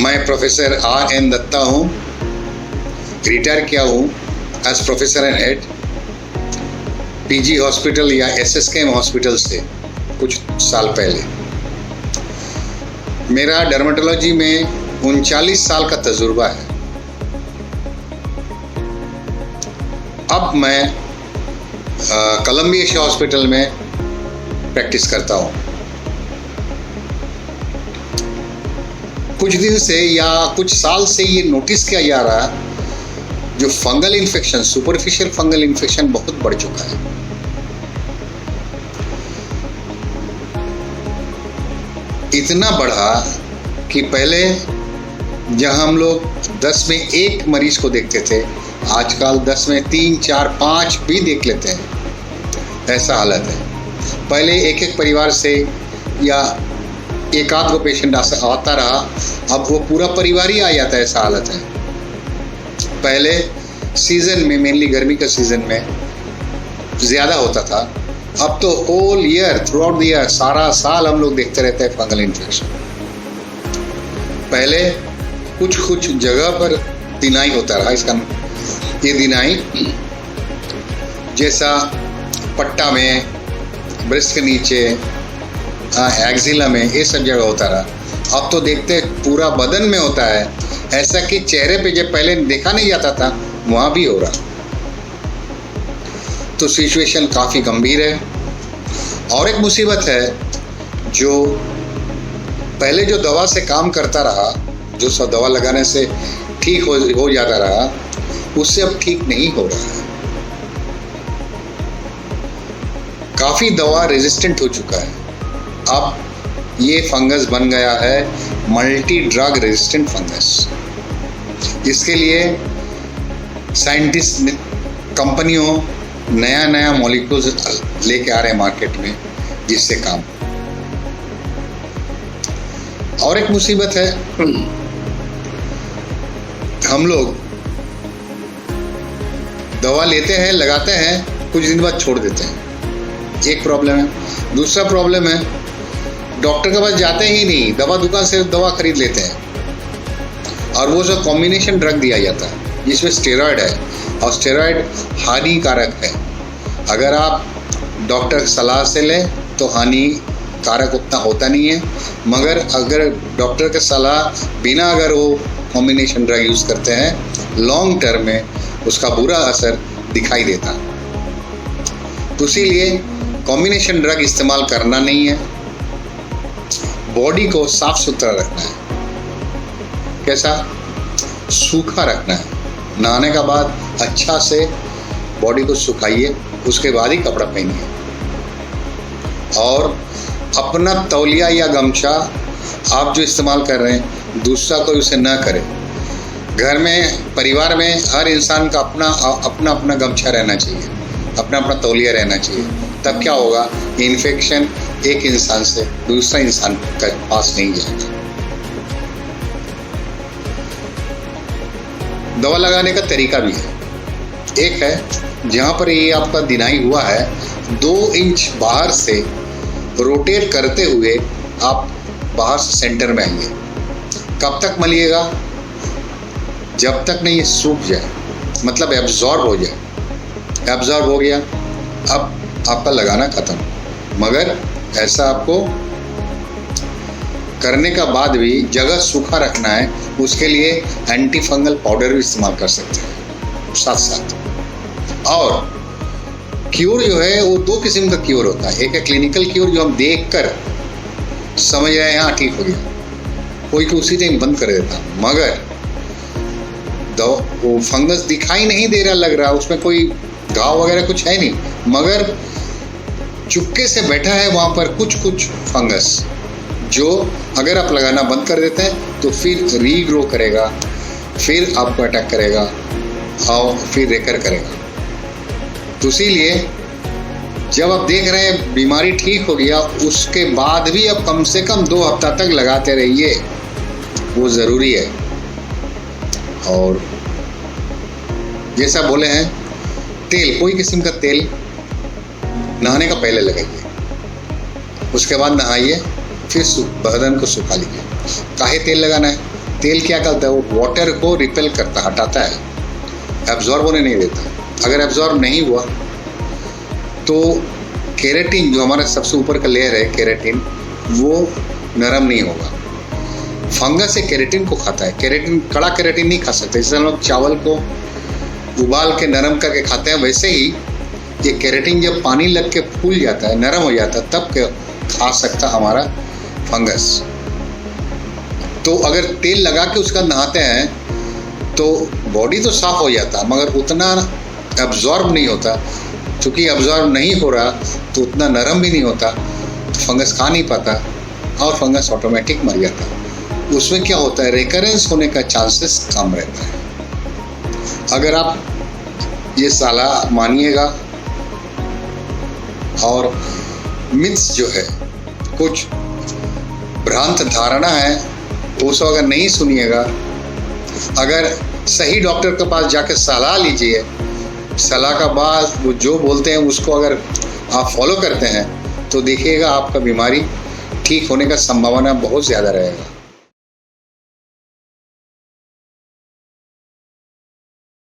मैं professor R.N. Dutta हूँ। Retire किया हूँ as professor and head PG hospital या SSKM हॉस्पिटल से कुछ साल पहले। मेरा डर्मेटोलॉजी में 39 साल का तजुर्बा है। अब मैं कोलंबिया हॉस्पिटल में प्रैक्टिस करता हूँ। कुछ दिन से या कुछ साल से ये नोटिस किया जा रहा है, जो fungal infection, superficial fungal infection बहुत बढ़ चुका है। इतना बढ़ा कि पहले जहां हम लोग 10 में 1 मरीज को देखते थे, आजकल 10 में 3, 4, 5 भी देख लेते हैं। ऐसा हालत है। पहले एक परिवार से या एक आध को पेशेंट आता रहा, अब वो पूरा परिवार ही आ जाता है। ऐसा हालत है। पहले सीजन में, मेनली गर्मी का सीजन में ज़्यादा होता था, अब तो whole year, throughout the year, सारा साल हम लोग देखते रहते हैं फंगल इन्फेक्शन। पहले कुछ जगह पर दिनाई होता रहा। इसका ये दिनाई जैसा पट्टा में, ब्रेस्ट के नीचे, एक्सिला में, ये सब जगह होता रहा। अब तो देखते पूरा बदन में होता है। ऐसा कि चेहरे पे जब पहले देखा नहीं जाता था, वहाँ भी हो रहा। तो सिचुएशन काफ़ी गंभीर है। और एक मुसीबत है, जो पहले जो दवा से काम करता रहा, जो सब दवा लगाने से ठीक हो जाता रहा, उससे अब ठीक नहीं हो रहा है। काफ़ी दवा रेजिस्टेंट हो चुका है। अब ये फंगस बन गया है मल्टी ड्रग रेजिस्टेंट फंगस। इसके लिए साइंटिस्ट, कंपनियों नया मॉलिक्यूल्स लेके आ रहे हैं मार्केट में, जिससे काम। और एक मुसीबत है, हम लोग दवा लेते हैं, लगाते हैं, कुछ दिन बाद छोड़ देते हैं। एक प्रॉब्लम है। दूसरा प्रॉब्लम है, डॉक्टर के पास जाते ही नहीं, दवा दुकान से दवा खरीद लेते हैं, और वो सब कॉम्बिनेशन ड्रग दिया जाता है जिसमें स्टेरॉयड है, और स्टेरॉयड हानिकारक है। अगर आप डॉक्टर की सलाह से लें तो हानिकारक उतना होता नहीं है, मगर अगर डॉक्टर की सलाह बिना अगर वो कॉम्बिनेशन ड्रग यूज़ करते हैं, लॉन्ग टर्म में उसका बुरा असर दिखाई देता है। तो इसीलिए कॉम्बिनेशन ड्रग इस्तेमाल करना नहीं है। बॉडी को साफ सुथरा रखना है। कैसा? सूखा रखना है। नहाने का बाद अच्छा से बॉडी को सुखाइए, उसके बाद ही कपड़ा पहनिए। और अपना तौलिया या गमछा आप जो इस्तेमाल कर रहे हैं, दूसरा कोई उसे ना करे। घर में, परिवार में हर इंसान का अपना गमछा रहना चाहिए, अपना तौलिया रहना चाहिए। तब क्या होगा, इन्फेक्शन एक इंसान से दूसरा इंसान के पास नहीं जाएगा। दवा लगाने का तरीका भी है। एक है, जहाँ पर ये आपका दिनाई हुआ है, 2 इंच बाहर से रोटेट करते हुए आप बाहर से सेंटर में आइए। कब तक मलिएगा? जब तक नहीं ये सूख जाए, मतलब एब्जॉर्ब हो जाए। एब्जॉर्ब हो गया, अब आपका लगाना खत्म। मगर ऐसा आपको करने का बाद भी जगह सूखा रखना है। उसके लिए एंटी फंगल पाउडर भी इस्तेमाल कर सकते हैं साथ साथ। और क्यूर जो है वो 2 किस्म का क्यूर होता है। एक है क्लिनिकल क्यूर, जो हम देख कर समझ रहे हैं हाँ ठीक हो गया, कोई को उसी टाइम बंद कर देता। मगर वो फंगस दिखाई नहीं दे रहा, लग रहा उसमें कोई घाव वगैरह कुछ है नहीं, मगर चुपके से बैठा है वहाँ पर कुछ फंगस, जो अगर आप लगाना बंद कर देते हैं तो फिर रीग्रो करेगा, फिर आपको अटैक करेगा और फिर रेकर करेगा। तो इसीलिए जब आप देख रहे हैं बीमारी ठीक हो गया, उसके बाद भी आप कम से कम 2 हफ्ता तक लगाते रहिए, वो ज़रूरी है। और जैसा बोले हैं, तेल, कोई किस्म का तेल नहाने का पहले लगाइए, उसके बाद नहाइए, फिर बदन को सुखा लीजिए। काहे तेल लगाना है? तेल क्या करता है, वो वाटर को रिपेल करता, हटाता है, एब्जॉर्ब होने नहीं देता। अगर एब्जॉर्ब नहीं हुआ तो केराटिन, जो हमारा सबसे ऊपर का लेयर है केराटिन, वो नरम नहीं होगा। फंगस से केराटिन को खाता है। केराटिन, कड़ा केराटिन नहीं खा सकते। जैसे हम लोग चावल को उबाल के नरम करके खाते हैं, वैसे ही ये केराटिन जब पानी लग के फूल जाता है, नरम हो जाता है, तब खा सकता हमारा फंगस। तो अगर तेल लगा के उसका नहाते हैं तो बॉडी तो साफ हो जाता है, मगर उतना एब्जॉर्ब नहीं होता। क्योंकि एब्जॉर्ब नहीं हो रहा तो उतना नरम भी नहीं होता, तो फंगस खा नहीं पाता और फंगस ऑटोमेटिक मर जाता। उसमें क्या होता है, रिकरेंस होने का चांसेस कम रहता है। अगर आप ये सलाह मानिएगा और मिथ्स जो है, कुछ भ्रांत धारणा है, वो सब अगर नहीं सुनिएगा, अगर सही डॉक्टर के पास जाकर सलाह लीजिए, सलाह का बाद वो जो बोलते हैं उसको अगर आप फॉलो करते हैं तो देखिएगा आपका बीमारी ठीक होने का संभावना बहुत ज़्यादा रहेगा।